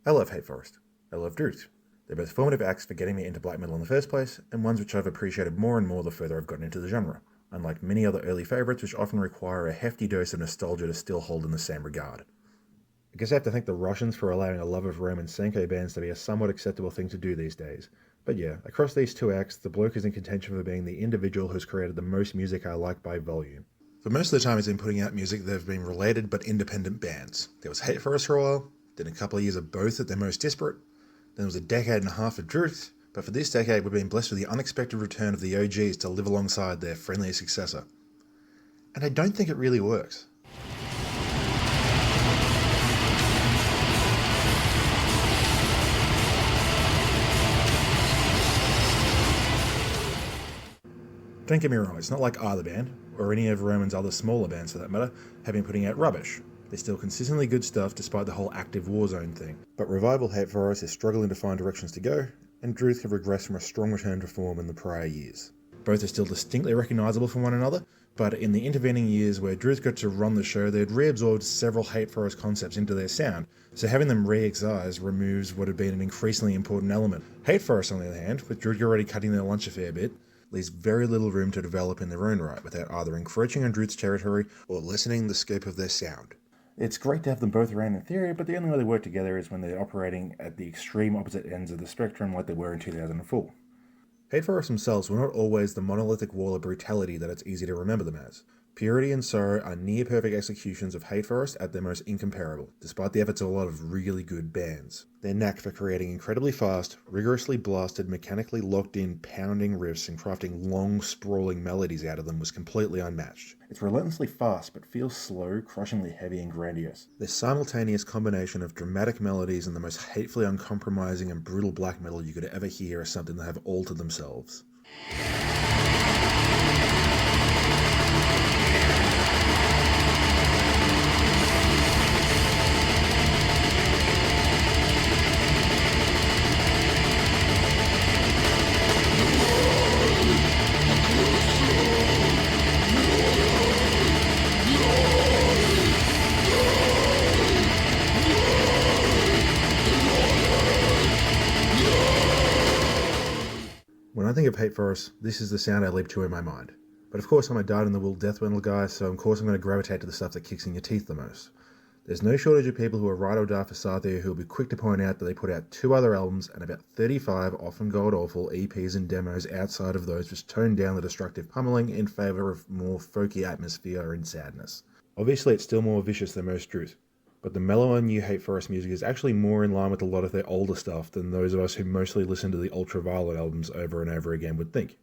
I love Hate Forest. I love Drudkh. They're both formative acts for getting me into black metal in the first place, and ones which I've appreciated more and more the further I've gotten into the genre, unlike many other early favourites which often require a hefty dose of nostalgia to still hold in the same regard. I guess I have to thank the Russians for allowing a love of Roman Senko bands to be a somewhat acceptable thing to do these days. But yeah, across these two acts, the bloke is in contention for being the individual who's created the most music I like by volume. For most of the time he's been putting out music that have been related but independent bands. There was Hate Forest for a while, then a couple of years of both at their most disparate, then there was a decade and a half of Drudkh, but for this decade we've been blessed with the unexpected return of the OGs to live alongside their friendly successor. And I don't think it really works. Don't get me wrong, it's not like either band, or any of Roman's other smaller bands for that matter, have been putting out rubbish. They're still consistently good stuff despite the whole active warzone thing. But revival Hate Forest is struggling to find directions to go, and Drudkh have regressed from a strong return to form in the prior years. Both are still distinctly recognisable from one another, but in the intervening years where Drudkh got to run the show, they had reabsorbed several Hate Forest concepts into their sound, so having them re-excise removes what had been an increasingly important element. Hate Forest, on the other hand, with Drudkh already cutting their lunch a fair bit, leaves very little room to develop in their own right without either encroaching on Drudkh's territory or lessening the scope of their sound. It's great to have them both around in theory, but the only way they work together is when they're operating at the extreme opposite ends of the spectrum like they were in 2004. Hate Forest themselves were not always the monolithic wall of brutality that it's easy to remember them as. Purity and Sorrow are near-perfect executions of Hate Forest at their most incomparable, despite the efforts of a lot of really good bands. Their knack for creating incredibly fast, rigorously blasted, mechanically locked-in, pounding riffs and crafting long, sprawling melodies out of them was completely unmatched. It's relentlessly fast, but feels slow, crushingly heavy and grandiose. Their simultaneous combination of dramatic melodies and the most hatefully uncompromising and brutal black metal you could ever hear is something they have all to themselves. When I think of Hate Forest, this is the sound I leap to in my mind. But of course I'm a dyed-in-the-wool death metal guy, so of course I'm going to gravitate to the stuff that kicks in your teeth the most. There's no shortage of people who are ride or die for Sathya who will be quick to point out that they put out 2 other albums and about 35 often god-awful EPs and demos outside of those which tone down the destructive pummeling in favour of more folky atmosphere and sadness. Obviously it's still more vicious than most Drudkh, but the mellower new Hate Forest music is actually more in line with a lot of their older stuff than those of us who mostly listen to the Ultraviolet albums over and over again would think.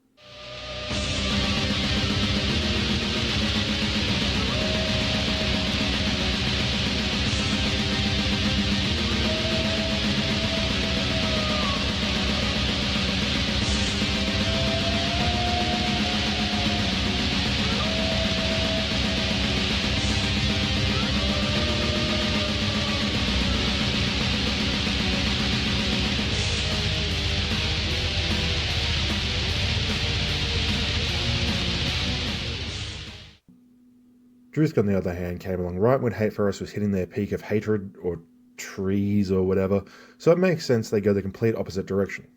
Drudkh, on the other hand, came along right when Hate Forest was hitting their peak of hatred, or trees, or whatever, so it makes sense they go the complete opposite direction.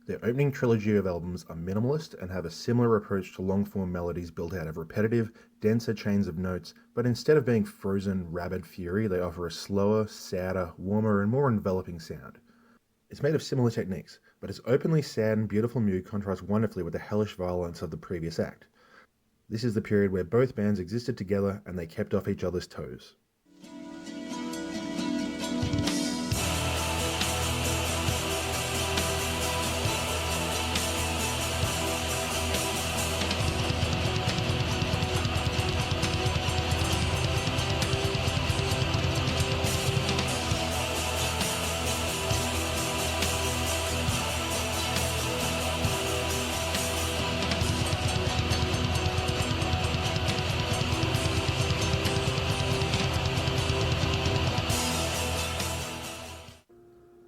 Their opening trilogy of albums are minimalist and have a similar approach to long-form melodies built out of repetitive, denser chains of notes, but instead of being frozen, rabid fury, they offer a slower, sadder, warmer, and more enveloping sound. It's made of similar techniques, but its openly sad and beautiful mood contrasts wonderfully with the hellish violence of the previous act. This is the period where both bands existed together and they kept off each other's toes.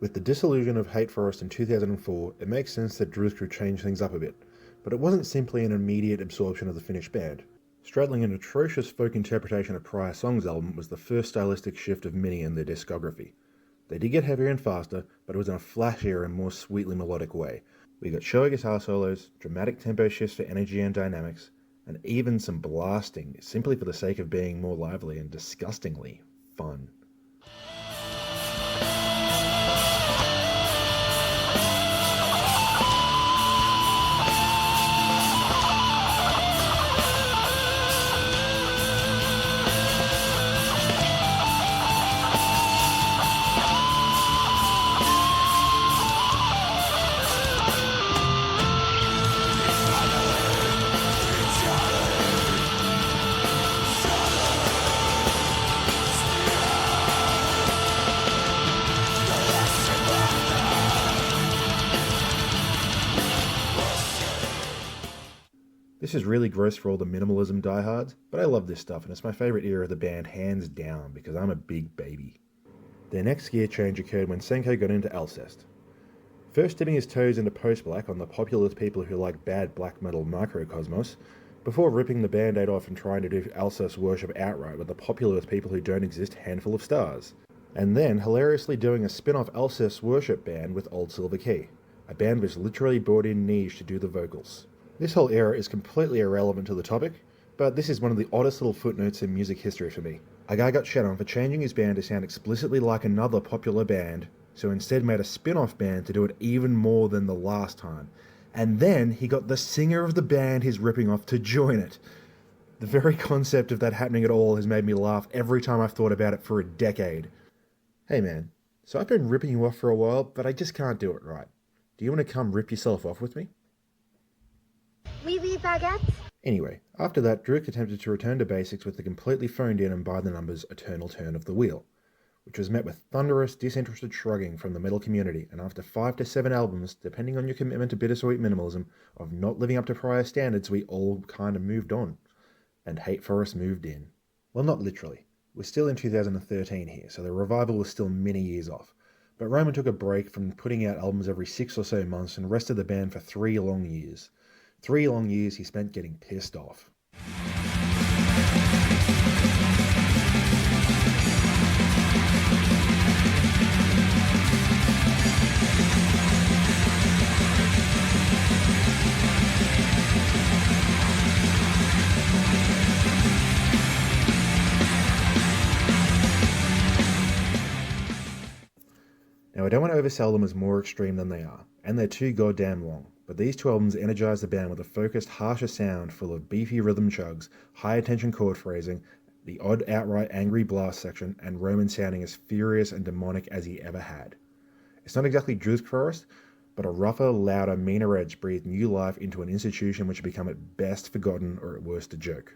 With the dissolution of Hate Forest in 2004, it makes sense that Drudkh would change things up a bit, but it wasn't simply an immediate absorption of the finished band. Straddling an atrocious folk interpretation of Prior Song's album was the first stylistic shift of many in their discography. They did get heavier and faster, but it was in a flashier and more sweetly melodic way. We got showy guitar solos, dramatic tempo shifts for energy and dynamics, and even some blasting, simply for the sake of being more lively and disgustingly fun. This is really gross for all the minimalism diehards, but I love this stuff and it's my favourite era of the band hands down because I'm a big baby. Their next gear change occurred when Senko got into Alcest. First dipping his toes into post-black on the popular people who like bad black metal microcosmos, before ripping the band-aid off and trying to do Alcest worship outright with the popular people who don't exist handful of stars. And then hilariously doing a spin-off Alcest worship band with Old Silver Key, a band which literally brought in Niche to do the vocals. This whole era is completely irrelevant to the topic, but this is one of the oddest little footnotes in music history for me. A guy got shat on for changing his band to sound explicitly like another popular band, so instead made a spin-off band to do it even more than the last time. And then he got the singer of the band he's ripping off to join it. The very concept of that happening at all has made me laugh every time I've thought about it for a decade. Hey man, so I've been ripping you off for a while, but I just can't do it right. Do you want to come rip yourself off with me? Oui, oui, baguette. Anyway, after that, Drudkh attempted to return to basics with the completely phoned in and by the numbers Eternal Turn of the Wheel, which was met with thunderous, disinterested shrugging from the metal community, and after 5 to 7 albums, depending on your commitment to bittersweet minimalism, of not living up to prior standards, we all kind of moved on. And Hate Forest moved in. Well, not literally. We're still in 2013 here, so the revival was still many years off. But Roman took a break from putting out albums every 6 or so months and rested the band for 3 long years. 3 long years he spent getting pissed off. Now I don't want to oversell them as more extreme than they are, and they're too goddamn long. But these 2 albums energized the band with a focused, harsher sound full of beefy rhythm chugs, high-attention chord phrasing, the odd outright angry blast section, and Roman sounding as furious and demonic as he ever had. It's not exactly Drudkh Forest, but a rougher, louder, meaner edge breathed new life into an institution which had become at best forgotten or at worst a joke.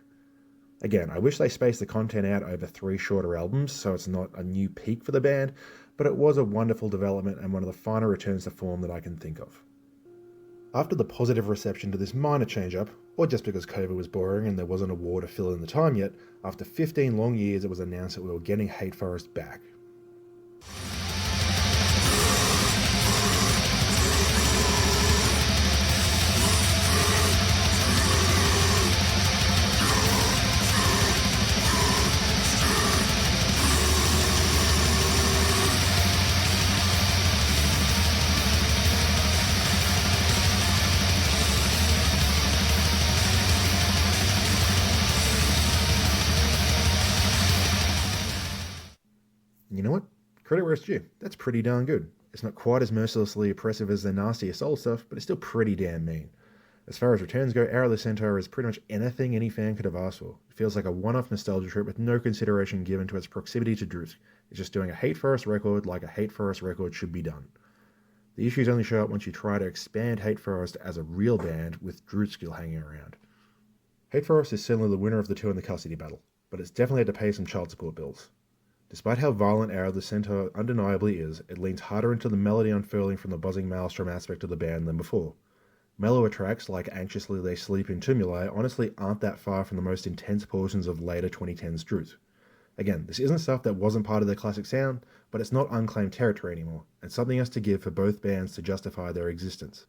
Again, I wish they spaced the content out over 3 shorter albums so it's not a new peak for the band, but it was a wonderful development and one of the finer returns to form that I can think of. After the positive reception to this minor change-up, or just because COVID was boring and there wasn't a war to fill in the time yet, after 15 long years it was announced that we were getting Hate Forest back. You know what? Credit where it's due. That's pretty darn good. It's not quite as mercilessly oppressive as the nastier soul stuff, but it's still pretty damn mean. As far as returns go, Hour of the Centaur is pretty much anything any fan could have asked for. It feels like a one-off nostalgia trip with no consideration given to its proximity to Drudkh. It's just doing a Hate Forest record like a Hate Forest record should be done. The issues only show up once you try to expand Hate Forest as a real band with Drudkh still hanging around. Hate Forest is certainly the winner of the 2 in the custody battle, but it's definitely had to pay some child support bills. Despite how violent Hour of the Centaur undeniably is, it leans harder into the melody unfurling from the buzzing maelstrom aspect of the band than before. Mellower tracks, like Anxiously They Sleep in Tumuli, honestly aren't that far from the most intense portions of later 2010s Drudkh. Again, this isn't stuff that wasn't part of their classic sound, but it's not unclaimed territory anymore, and something has to give for both bands to justify their existence.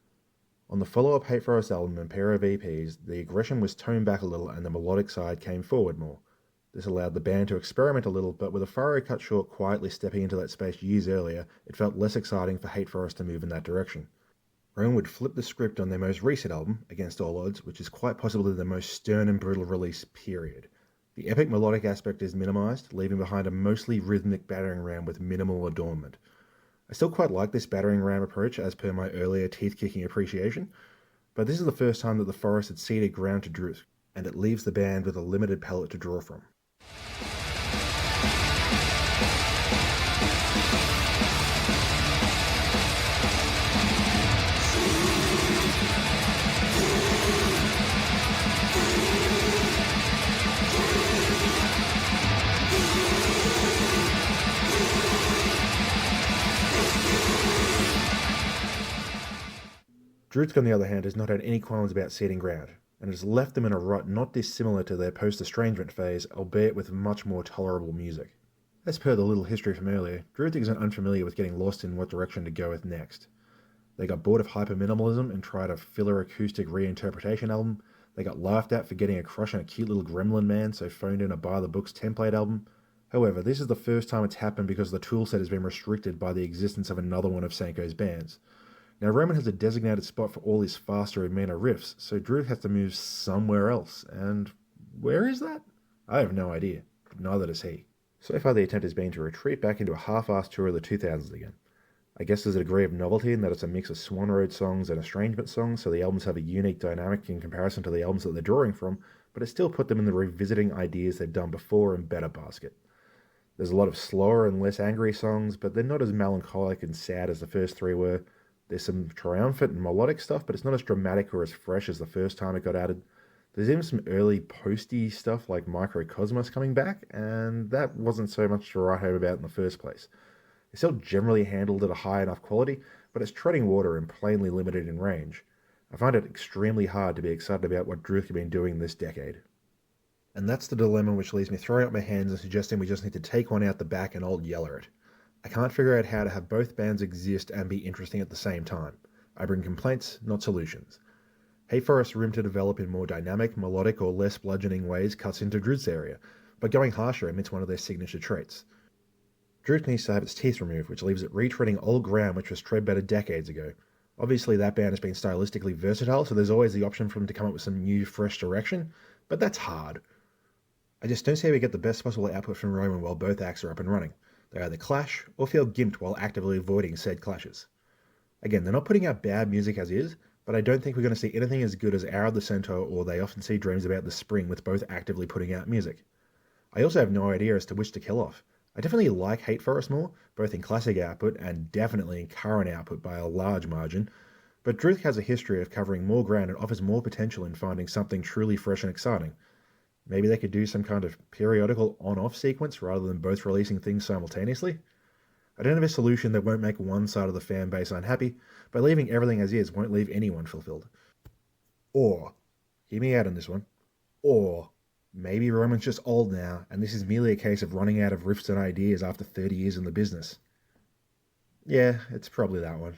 On the follow-up Hate Forest album and pair of EPs, the aggression was toned back a little and the melodic side came forward more. This allowed the band to experiment a little, but with a Faro cut short quietly stepping into that space years earlier, it felt less exciting for Hate Forest to move in that direction. Rowan would flip the script on their most recent album, Against All Odds, which is quite possibly the most stern and brutal release, period. The epic melodic aspect is minimised, leaving behind a mostly rhythmic battering ram with minimal adornment. I still quite like this battering ram approach as per my earlier teeth-kicking appreciation, but this is the first time that the Forest had ceded ground to Drudkh, and it leaves the band with a limited palette to draw from. Drudkh, on the other hand, has not had any qualms about ceding ground, and has left them in a rut not dissimilar to their post-estrangement phase, albeit with much more tolerable music. As per the little history from earlier, Drudkh isn't unfamiliar with getting lost in what direction to go with next. They got bored of hyper-minimalism and tried a filler acoustic reinterpretation album. They got laughed at for getting a crush on a cute little gremlin man, so phoned in a by-the-books template album. However, this is the first time it's happened because the toolset has been restricted by the existence of another one of Sanko's bands. Now, Roman has a designated spot for all his faster and meaner riffs, so Drudkh has to move somewhere else. And where is that? I have no idea. Neither does he. So far, the attempt has been to retreat back into a half-assed tour of the 2000s again. I guess there's a degree of novelty in that it's a mix of Swan Road songs and estrangement songs, so the albums have a unique dynamic in comparison to the albums that they're drawing from, but it still put them in the revisiting ideas they've done before and better basket. There's a lot of slower and less angry songs, but they're not as melancholic and sad as the first three were. There's some triumphant and melodic stuff, but it's not as dramatic or as fresh as the first time it got added. There's even some early posty stuff like Microcosmos coming back, and that wasn't so much to write home about in the first place. It's still generally handled at a high enough quality, but it's treading water and plainly limited in range. I find it extremely hard to be excited about what Drudkh have been doing this decade. And that's the dilemma which leaves me throwing up my hands and suggesting we just need to take one out the back and old yeller it. I can't figure out how to have both bands exist and be interesting at the same time. I bring complaints, not solutions. Hate Forest's room to develop in more dynamic, melodic, or less bludgeoning ways cuts into Drudkh's area, but going harsher admits one of their signature traits. Drudkh needs to have its teeth removed, which leaves it retreading old ground which was tread better decades ago. Obviously that band has been stylistically versatile, so there's always the option for them to come up with some new, fresh direction, but that's hard. I just don't see how we get the best possible output from Roman while both acts are up and running. They either clash or feel gimped while actively avoiding said clashes. Again, they're not putting out bad music as is, but I don't think we're going to see anything as good as Hour of the Centaur or They Often See Dreams About the Spring with both actively putting out music. I also have no idea as to which to kill off. I definitely like Hate Forest more, both in classic output and definitely in current output by a large margin, but Drudkh has a history of covering more ground and offers more potential in finding something truly fresh and exciting. Maybe they could do some kind of periodical on-off sequence rather than both releasing things simultaneously. I don't have a solution that won't make one side of the fan base unhappy, but leaving everything as is won't leave anyone fulfilled. Or, hear me out on this one, or maybe Roman's just old now and this is merely a case of running out of riffs and ideas after 30 years in the business. Yeah, it's probably that one.